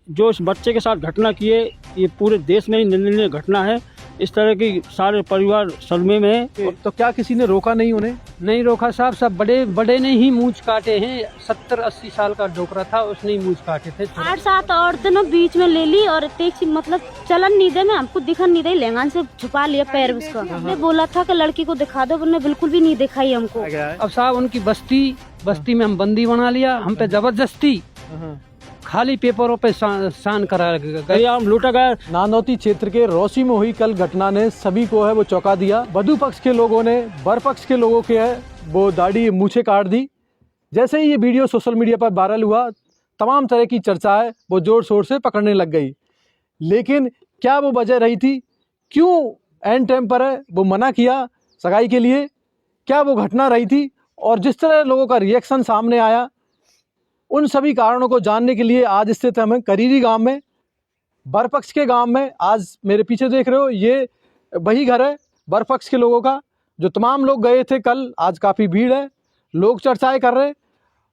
जो इस बच्चे के साथ घटना की है ये पूरे देश में ही निंदनीय घटना है। इस तरह की सारे परिवार सदमे में है। तो क्या किसी ने रोका नहीं उन्हें? नहीं रोका साहब, सब बड़े बड़े ने ही मूंछ काटे हैं। 70-80 साल का डोकरा था, उसने ही मूंछ काटे थे। 8-7 औरतें ना बीच में ले ली और टैक्सी मतलब चलन नहीं दे, मैं हमको दिखन नहीं दे, लहंगा से छुपा लिया पैर उसका। हमने बोला था कि लड़की को दिखा दो, उन्होंने बिल्कुल भी नहीं दिखाई हमको। अब साहब उनकी बस्ती में हम बंदी बना लिया, हम पे जबरदस्ती खाली पेपरों पे साइन करा गए, हम लूटा गया। नांदौती क्षेत्र के रौसी में हुई कल घटना ने सभी को है वो चौंका दिया। वधु पक्ष के लोगों ने वर पक्ष के लोगों के है वो दाढ़ी मूछें काट दी। जैसे ही ये वीडियो सोशल मीडिया पर वायरल हुआ, तमाम तरह की चर्चाएं वो जोर शोर से पकड़ने लग गई। लेकिन क्या वो वजह रही थी? क्यों एंड टाइम पर है वो मना किया सगाई के लिए? क्या वो घटना रही थी? और जिस तरह लोगों का रिएक्शन सामने आया, उन सभी कारणों को जानने के लिए आज स्थित हम करीरी गांव में, बरपक्ष के गांव में। आज मेरे पीछे देख रहे हो ये वही घर है बरपक्ष के लोगों का, जो तमाम लोग गए थे कल। आज काफ़ी भीड़ है, लोग चर्चाएं कर रहे,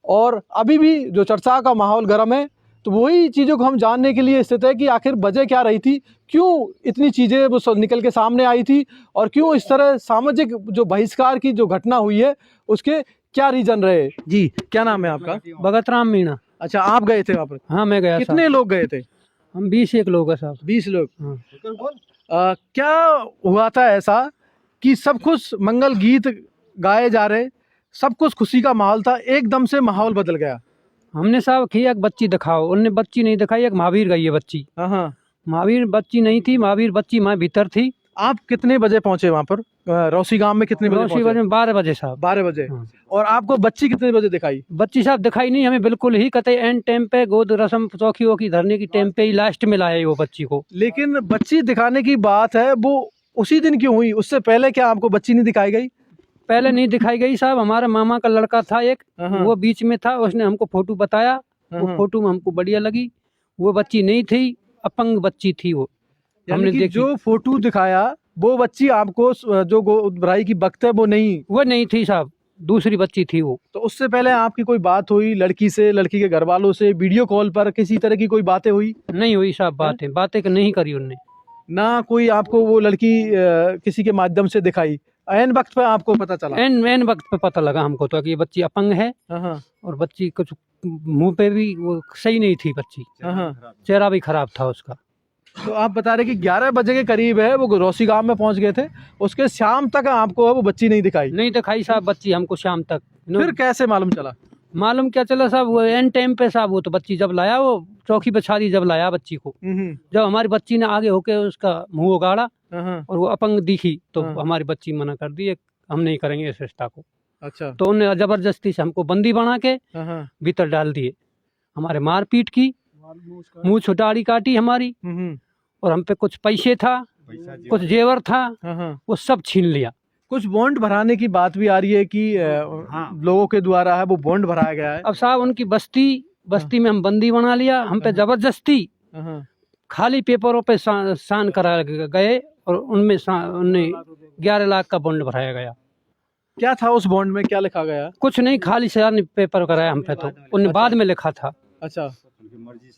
और अभी भी जो चर्चा का माहौल गर्म है। तो वही चीज़ों को हम जानने के लिए स्थित है कि आखिर वजह क्या रही थी, क्यों इतनी चीज़ें वो निकल के सामने आई थी, और क्यों इस तरह सामाजिक जो बहिष्कार की जो घटना हुई है उसके क्या रीजन रहे। जी, क्या नाम है आपका? भगत राम मीणा। अच्छा, आप गए थे वहाँ पर? हाँ मैं गया। कितने लोग गए थे? हम 20 लोग हैं साहब। 20 लोग। हाँ। क्या हुआ था ऐसा कि सब कुछ मंगल गीत गाए जा रहे, सब कुछ खुशी का माहौल था, एकदम से माहौल बदल गया? हमने साहब किया एक बच्ची दिखाओ, उनने बच्ची नहीं दिखाई। एक महावीर गई है बच्ची। हाँ, महावीर बच्ची नहीं थी, महावीर बच्ची माँ भीतर थी। आप कितने बजे पहुंचे वहाँ पर? रौसी गांव में कितने बजे रौसी पहुंचे? बजे 12 बजे साहब। 12 बजे। हाँ। और आपको बच्ची कितने बजे दिखाई? बच्ची साहब दिखाई नहीं हमें बिल्कुल ही, कतई एंड टाइम पे गोद रस्म चौकी वौकी धरने की टाइम पे ही लास्ट में लाए वो बच्ची को। लेकिन बच्ची दिखाने की बात है वो उसी दिन क्यों हुई? उससे पहले क्या आपको बच्ची नहीं दिखाई गई? पहले नहीं दिखाई गई साहब। हमारे मामा का लड़का था एक, वो बीच में था, उसने हमको फोटो बताया, वो फोटो में हमको बढ़िया लगी। वो बच्ची नहीं थी, अपंग बच्ची थी वो। हमने देखी। जो फोटो दिखाया वो बच्ची आपको जो गोद भराई की वक्त है वो नहीं थी साहब, दूसरी बच्ची थी वो। तो उससे पहले आपकी कोई बात हुई लड़की से, लड़की के घर वालों से, वीडियो कॉल पर किसी तरह की कोई बातें हुई? नहीं हुई साहब। बातें नहीं करी उनने ना। कोई आपको वो लड़की किसी के माध्यम से दिखाई? ऐन वक्त पे आपको पता चला? एन वक्त पे पता लगा हमको तो कि ये बच्ची अपंग है। और बच्ची कुछ मुंह पे भी वो सही नहीं थी बच्ची, चेहरा भी खराब था उसका। तो आप बता रहे कि 11 बजे के करीब है वो रौसी गांव में पहुंच गए थे, उसके शाम तक आपको वो बच्ची नहीं दिखाई साहब बच्ची हमको शाम तक। फिर कैसे मालूम चला? मालूम क्या चला साहब, वो एंड टाइम पे साहब वो तो बच्ची जब लाया, वो चौकी पे छादी जब लाया बच्ची को, जब हमारी बच्ची ने आगे होके उसका मुंह उगाड़ा और वो अपंग दिखी तो हमारी बच्ची मना कर दी, हम नहीं करेंगे इस रिश्ता को। अच्छा। तो उन्हें जबरदस्ती से हमको बंदी बना के भीतर डाल दिए, हमारे मारपीट की, मुंह छुटाड़ी काटी हमारी, और हम पे कुछ पैसे था, कुछ जेवर था, वो सब छीन लिया। कुछ बॉन्ड भराने की बात भी आ रही है कि लोगों के द्वारा है वो बॉन्ड भराया गया है। अब साहब उनकी बस्ती में हम बंदी बना लिया, हम पे जबरदस्ती खाली पेपरों पे साइन करा गए, और उनमें 11 लाख का बॉन्ड भराया गया। क्या था उस बॉन्ड में, क्या लिखा गया? कुछ नहीं, खाली साइन पेपर कराया हम पे, तो उन्हें बाद में लिखा था। अच्छा,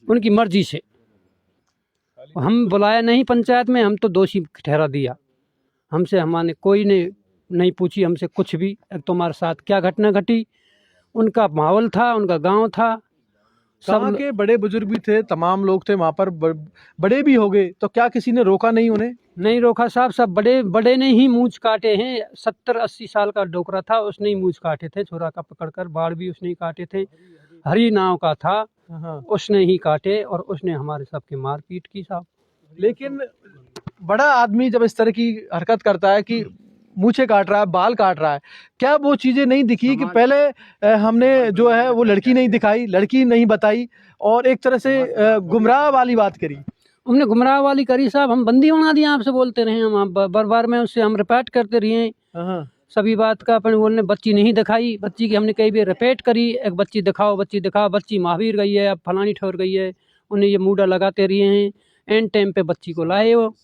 उनकी मर्जी से। हम बुलाया नहीं पंचायत में, हम तो दोषी ठहरा दिया। हमसे हमारे कोई ने नहीं पूछी हमसे कुछ भी। तुम्हारे साथ क्या घटना घटी, उनका माहौल था, उनका गांव था, सब के बड़े बुजुर्ग भी थे, तमाम लोग थे वहाँ पर, बड़े भी हो गए, तो क्या किसी ने रोका नहीं उन्हें? नहीं रोका साहब, सब बड़े ने ही मूंछ काटे हैं। 70-80 साल का डोकरा था, उसने ही मूंछ काटे थे, छोरा का पकड़कर। बाढ़ भी उसने ही काटे थे, हरी नाव का था, उसने ही काटे, और उसने हमारे सबके मारपीट की साहब। लेकिन बड़ा आदमी जब इस तरह की हरकत करता है कि मूछें काट रहा है, बाल काट रहा है, क्या वो चीज़ें नहीं दिखी कि पहले हमने जो है वो लड़की नहीं दिखाई, लड़की नहीं बताई, और एक तरह से गुमराह वाली बात करी? हमने गुमराह वाली करी साहब, हम बंदी बना दिया। आपसे बोलते रहे हम, बार में उससे हम रिपीट करते रहे सभी बात का। अपन बोलने बच्ची नहीं दिखाई, बच्ची की हमने कई बार रिपीट करी, एक बच्ची दिखाओ, बच्ची महावीर गई है, अब फलानी ठोर गई है, उन्हें ये मूडा लगाते रहे हैं। एंड टाइम पे बच्ची को लाए वो।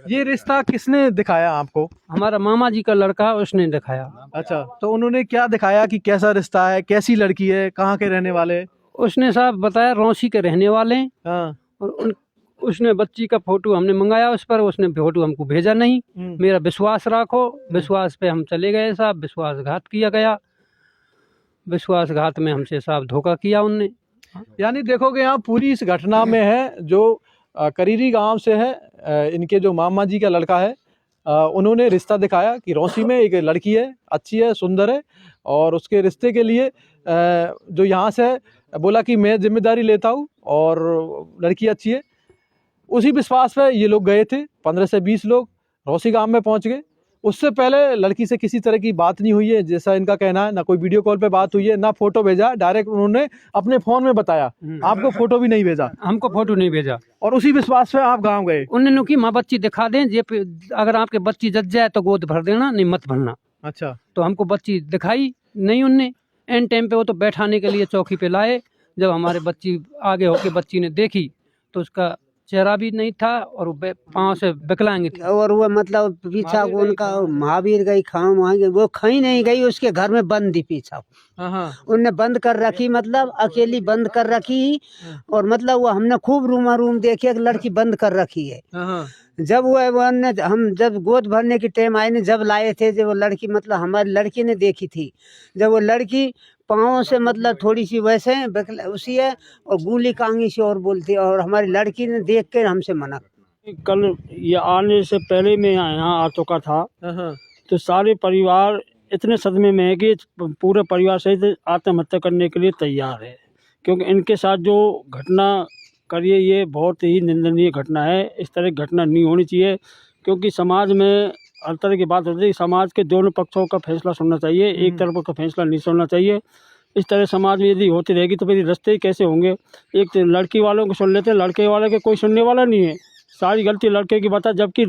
ये रिश्ता किसने दिखाया आपको? हमारा मामा जी का लड़का, उसने दिखाया। अच्छा, तो उन्होंने क्या दिखाया कि कैसा रिश्ता है, कैसी लड़की है, कहाँ के रहने वाले? उसने साहब बताया रौसी के रहने वाले हैं। हाँ। और उसने बच्ची का फोटो हमने मंगाया उस पर, उसने फोटो हमको भेजा नहीं। मेरा विश्वास रखो, विश्वास पे हम चले गए साहब, विश्वासघात किया गया, विश्वासघात में हमसे साहब धोखा किया उनने। यानी देखोगे यहाँ पूरी इस घटना में है जो करीरी गांव से है, इनके जो मामा जी का लड़का है, उन्होंने रिश्ता दिखाया कि रौसी में एक लड़की है, अच्छी है, सुंदर है, और उसके रिश्ते के लिए जो यहाँ से बोला कि मैं जिम्मेदारी लेता हूँ और लड़की अच्छी है। उसी विश्वास पे ये लोग गए थे, 15 से 20 लोग रौसी गांव में पहुंच गए। उससे पहले लड़की से किसी तरह की बात नहीं हुई है, जैसा इनका कहना है, ना कोई वीडियो कॉल पे बात हुई है, ना फोटो भेजा, डायरेक्ट उन्होंने अपने फोन में बताया। आपको फोटो भी नहीं भेजा? हमको फोटो नहीं भेजा। और उसी विश्वास पे आप गाँव गए? उन्होंने कि माँ बच्ची दिखा दें, अगर आपके बच्ची जज जाए तो गोद भर देना, नहीं मत भरना। अच्छा। तो हमको बच्ची दिखाई नहीं उनने। एन टाइम पे वो तो बैठाने के लिए चौकी पे लाए। जब हमारे बच्ची आगे होके बच्ची ने देखी तो उसका चेहरा भी नहीं था और पाँव से विकलांग थी। और वो मतलब पीछा उनका महावीर गई खाम वहाँ वो खई नहीं गई, उसके घर में बंद थी पीछा। उनने बंद कर रखी, मतलब अकेली बंद कर रखी। और मतलब वो हमने खूब रूम देखे, लड़की बंद कर रखी है। जब वो हम जब गोद भरने की टाइम आए ने, जब लाए थे, जब वो लड़की मतलब हमारी लड़की ने देखी थी, जब वो लड़की पाँव से मतलब थोड़ी सी वैसे उसी है और गूली कांगी से और बोलती है, और हमारी लड़की ने देख कर हमसे मना। कल ये आने से पहले मैं यहाँ आ चुका था, तो सारे परिवार इतने सदमे में है कि पूरे परिवार सहित आत्महत्या करने के लिए तैयार है, क्योंकि इनके साथ जो घटना करिए ये बहुत ही निंदनीय घटना है। इस तरह की घटना नहीं होनी चाहिए, क्योंकि समाज में हर तरह की बात होती है। समाज के दोनों पक्षों का फैसला सुनना चाहिए, एक तरफ का फैसला नहीं सुनना चाहिए। इस तरह समाज में यदि होती रहेगी तो फिर रास्ते कैसे होंगे? एक तो लड़की वालों को सुन लेते हैं, लड़के वाले के कोई सुनने वाला नहीं है। सारी गलती लड़के की बता, जबकि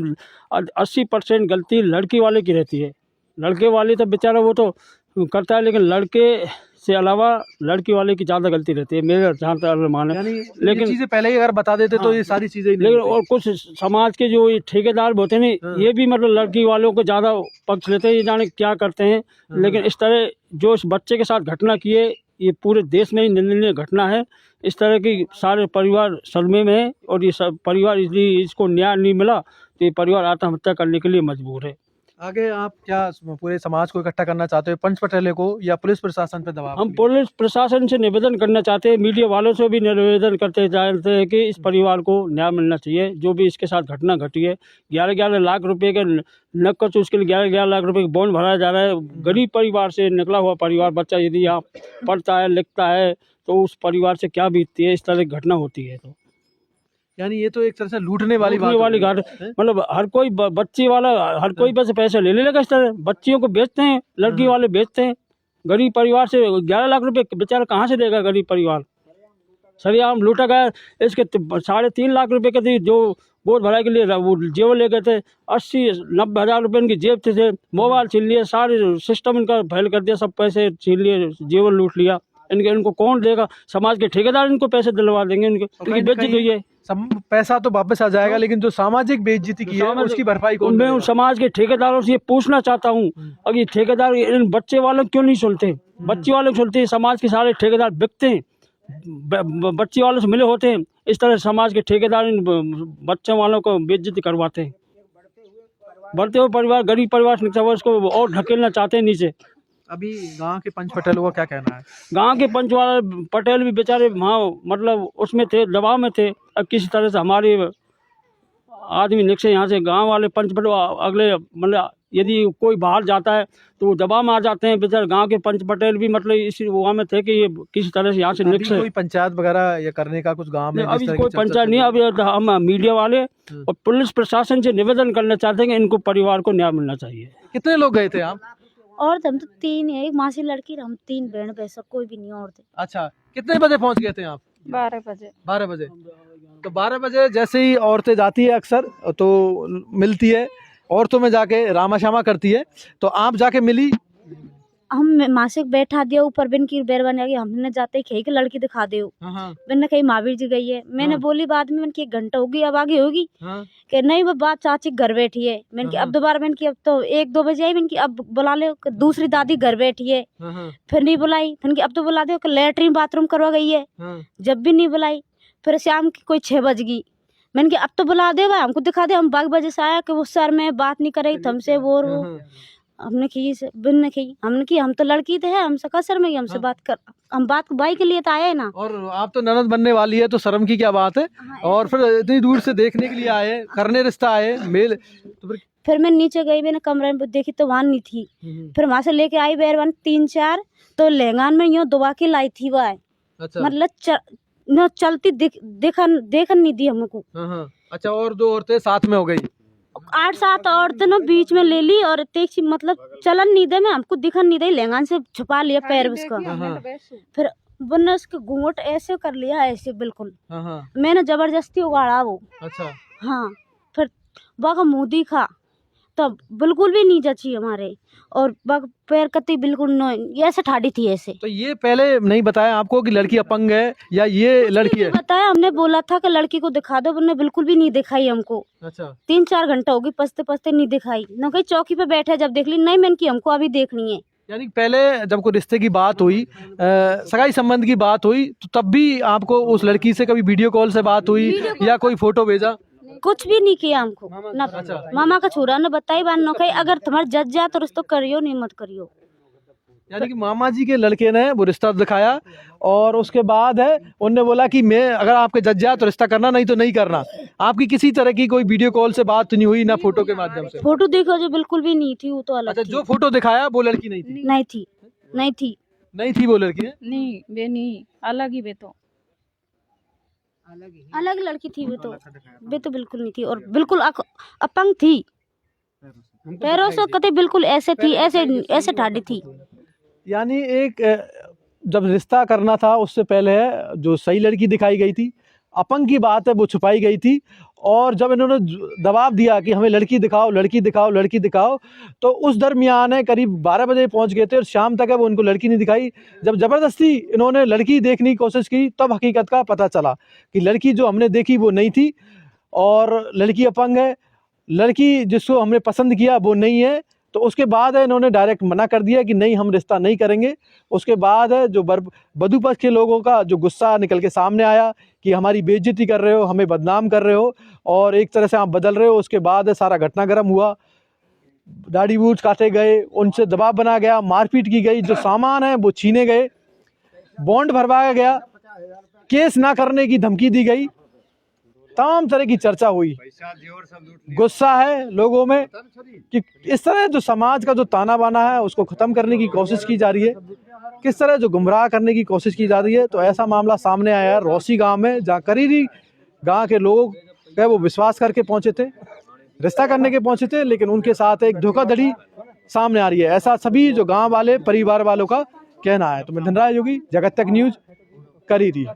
80% गलती लड़की वाले की रहती है। लड़के वाले तो बेचारा वो तो करता है, लेकिन लड़के से अलावा लड़की वाले की ज़्यादा गलती रहती है, मेरा जहाँ तक अनुमान है। लेकिन चीज़ें पहले ही अगर बता देते तो ये सारी चीज़ें नहीं। लेकिन और कुछ समाज के जो ये ठेकेदार होते हैं ना, ये भी मतलब लड़की वालों को ज़्यादा पक्ष लेते हैं, ये जाने क्या करते हैं। लेकिन इस तरह जो इस बच्चे के साथ घटना की है, ये पूरे देश में ही निंदनीय घटना है। इस तरह की सारे परिवार सदमे में है, और ये सब परिवार इसलिए इसको न्याय नहीं मिला तो ये परिवार आत्महत्या करने के लिए मजबूर है। आगे आप क्या पूरे समाज को इकट्ठा करना चाहते हो, पंच पटेले को या पुलिस प्रशासन पे दबाव? हम पुलिस प्रशासन से निवेदन करना चाहते हैं, मीडिया वालों से भी निवेदन करते चाहते हैं कि इस परिवार को न्याय मिलना चाहिए। जो भी इसके साथ घटना घटी है, 11-11 लाख रुपए के नक्कच, उसके लिए 11-11 लाख रुपए का बॉन्ड भराया जा रहा है। गरीब परिवार से निकला हुआ परिवार, बच्चा यदि यहाँ पढ़ता है लिखता है तो उस परिवार से क्या बीतती है, इस तरह की घटना होती है। तो यानी ये तो एक तरह से लूटने वाली घाट, मतलब हर कोई बच्ची वाला हर कोई बस पैसे ले लेगा। इस तरह बच्चियों को बेचते हैं, लड़की वाले बेचते हैं। गरीब परिवार से 11 लाख रुपए बेचारा कहाँ से देगा? गरीब परिवार सरियाम लूटा गया। इसके 3.5 लाख रुपए के जो गोद भराई के लिए वो जेवर ले गए थे, 80-90 हज़ार रुपये इनकी जेब थे। मोबाइल छीन लिए, सारे सिस्टम इनका फैल कर दिया, सब पैसे छीन लिए, जेवर लूट लिया। इनको कौन देगा? समाज के ठेकेदार इनको पैसे दिलवा देंगे। इनकी बेइज्जती हुई है। पैसा तो वापस आ जाएगा, लेकिन जो सामाजिक बेइज्जती की है उसकी भरपाई कौन? मैं समाज के ठेकेदारों से ये पूछना चाहता हूँ, अगर ये ठेकेदार इन बच्चे वालों क्यों नहीं सुनते? बच्चे वालों को सुनते हैं। समाज के सारे ठेकेदार बिकते हैं, बच्चे वालों से मिले होते हैं। इस तरह समाज के ठेकेदार इन बच्चों वालों को बेइज्जती करवाते हैं। बढ़ते हुए परिवार, गरीब परिवार से उसको और ढकेलना चाहते हैं नीचे। अभी गांव के पंच पटेलों का क्या कहना है? गांव के पंच वाले पटेल भी बेचारे वहाँ मतलब उसमें थे, दबाव में थे। अब किसी तरह से हमारे आदमी निकसे यहाँ से गांव वाले पंच पटेल अगले मतलब यदि कोई बाहर जाता है तो वो दबाव में आ जाते हैं। बेचारे गांव के पंच पटेल भी मतलब इसी वहाँ में थे कि ये किसी तरह से यहाँ से निकसे। कोई पंचायत वगैरह ये करने का कुछ गांव में? अभी कोई पंचायत नहीं। अभी हम मीडिया वाले और पुलिस प्रशासन से निवेदन करना चाहते हैं कि इनको परिवार को न्याय मिलना चाहिए। कितने लोग गए थे आप? और हम तो 3 है, एक मासी लड़की, हम 3 बहन वैसा कोई भी नहीं और थे। अच्छा, कितने बजे पहुंच गए थे आप? 12 बजे। 12 बजे। तो 12 बजे जैसे ही औरतें जाती है अक्सर तो मिलती है, औरतों में जाके रामा श्यामा करती है, तो आप जाके मिली? हम मासिक बैठा दिया ऊपर बिन की बेर बन गई, हमने जाते ही कही कि लड़की दिखा दे, मैंने कही महावीर जी गई है। मैंने बोली बाद में, मैंने की 1 घंटा होगी अब आगे होगी, कि नहीं वो बात चाची घर बैठी है। मैंने की अब दोबारा, मैंने की अब तो 1-2 बजे आई, मैंने की अब बुला ले, दूसरी दादी घर बैठी है, फिर नहीं बुलाई। मैंने की अब तो बुला दो, लेटरिन बाथरूम करवा गई है, जब भी नहीं बुलाई। फिर शाम की कोई 6 बज गई, मैंने की अब तो बुला दे, हमको दिखा दे। हम बाग बजे से आया कि वो सर में बात नहीं करे हमसे, वो हमने की बिन ने की, हमने की हम तो लड़की थे, हमसे का शर्म है, हमसे बात कर, हम बात भाई के लिए तो आए ना। और आप तो ननद बनने वाली है तो शर्म की क्या बात है। और फिर इतनी दूर से देखने के लिए आए, करने रिश्ता आए मेल, तो फिर मैं नीचे गई, मैंने कमरे में देखी तो वहाँ नहीं थी। फिर वहाँ से लेके आई बैरवन 3-4, तो लहंगान में यूँ दबा के लाई थी वह। अच्छा। मतलब न चलती देखन नहीं दी हमको। अच्छा, और 2 औरतें साथ में हो गई? 8-7 औरतें ना बीच में ले ली और तेजी मतलब चलन नहीं दे, मैं हमको दिखन नहीं दे, लहंगान से छुपा लिया पैर उसका। फिर उन्होंने उसके घूंघट ऐसे कर लिया, ऐसे बिल्कुल। मैंने जबरदस्ती उगाड़ा वो। अच्छा। हाँ, फिर वह मुँह दिखा तब बिल्कुल भी नहीं जची हमारे, और पैर कती बिल्कुल नहीं, ऐसे ठाड़ी थी ऐसे। तो ये पहले नहीं बताया आपको कि लड़की अपंग है या ये लड़की है? बताया, हमने बोला था कि लड़की को दिखा दो, उन्होंने बिल्कुल भी नहीं दिखाई हमको। अच्छा। 3-4 घंटा होगी पसते पसते नहीं दिखाई, न कहीं चौकी पे बैठे जब देख ली, नहीं मैंने की हमको अभी देखनी है। यानी पहले जब कोई रिश्ते की बात हुई, सगाई संबंध की बात हुई, तो तब भी आपको उस लड़की से कभी वीडियो कॉल से बात हुई या कोई फोटो भेजा? कुछ भी नहीं किया हमको ना। अच्छा। मामा का छोरा ने बताई बात न कही, अगर तुम्हारे जज जा तो रिश्ता करियो, नहीं मत करियो। यानी कि मामा जी के लड़के ने वो रिश्ता दिखाया और उसके बाद है उन्होंने बोला कि मैं अगर आपके जज जा तो रिश्ता करना, नहीं तो नहीं करना। आपकी किसी तरह की कोई वीडियो कॉल से बात नहीं हुई, ना फोटो के माध्यम से? फोटो देखो जो बिल्कुल भी नहीं थी, वो तो अलग। अच्छा, जो फोटो दिखाया वो लड़की नहीं थी? नहीं थी वो लड़की है? नहीं, वे नहीं, अलग ही वे तो अलग लड़की थी। वे तो बिल्कुल नहीं थी, और बिल्कुल अपंग थी, पैरों से कते बिल्कुल ऐसे थी, ऐसे ठाड़ी थी। यानी एक जब रिश्ता करना था उससे पहले जो सही लड़की दिखाई गई थी, अपंग की बात है वो छुपाई गई थी, और जब इन्होंने दबाव दिया कि हमें लड़की दिखाओ लड़की दिखाओ लड़की दिखाओ, तो उस दरमियान है करीब 12 बजे पहुंच गए थे और शाम तक है वो उनको लड़की नहीं दिखाई। जब ज़बरदस्ती इन्होंने लड़की देखने की कोशिश की तब हकीकत का पता चला कि लड़की जो हमने देखी वो नहीं थी, और लड़की अपंग है, लड़की जिसको हमने पसंद किया वो नहीं है। तो उसके बाद है इन्होंने डायरेक्ट मना कर दिया कि नहीं, हम रिश्ता नहीं करेंगे। उसके बाद है जो वधू पक्ष के लोगों का जो गुस्सा निकल के सामने आया कि हमारी बेइज्जती कर रहे हो, हमें बदनाम कर रहे हो और एक तरह से आप बदल रहे हो। उसके बाद है सारा घटना गर्म हुआ, दाढ़ी बूट काटे गए, उनसे दबाव बना गया, मारपीट की गई, जो सामान है वो छीने गए, बॉन्ड भरवाया गया, केस ना करने की धमकी दी गई, तमाम तरह की चर्चा हुई। गुस्सा है लोगों में कि इस तरह जो समाज का जो ताना बाना है उसको ख़त्म करने की कोशिश की जा रही है, किस तरह जो गुमराह करने की कोशिश की जा रही है। तो ऐसा मामला सामने आया रौसी गांव में, जहाँ करीरी गांव के लोग है वो विश्वास करके पहुंचे थे, रिश्ता करने के पहुंचे थे, लेकिन उनके साथ एक धोखाधड़ी सामने आ रही है। ऐसा सभी जो गाँव वाले परिवार वालों का कहना है। तो मैं धनराज योगी, जगत तक न्यूज़, करीरी।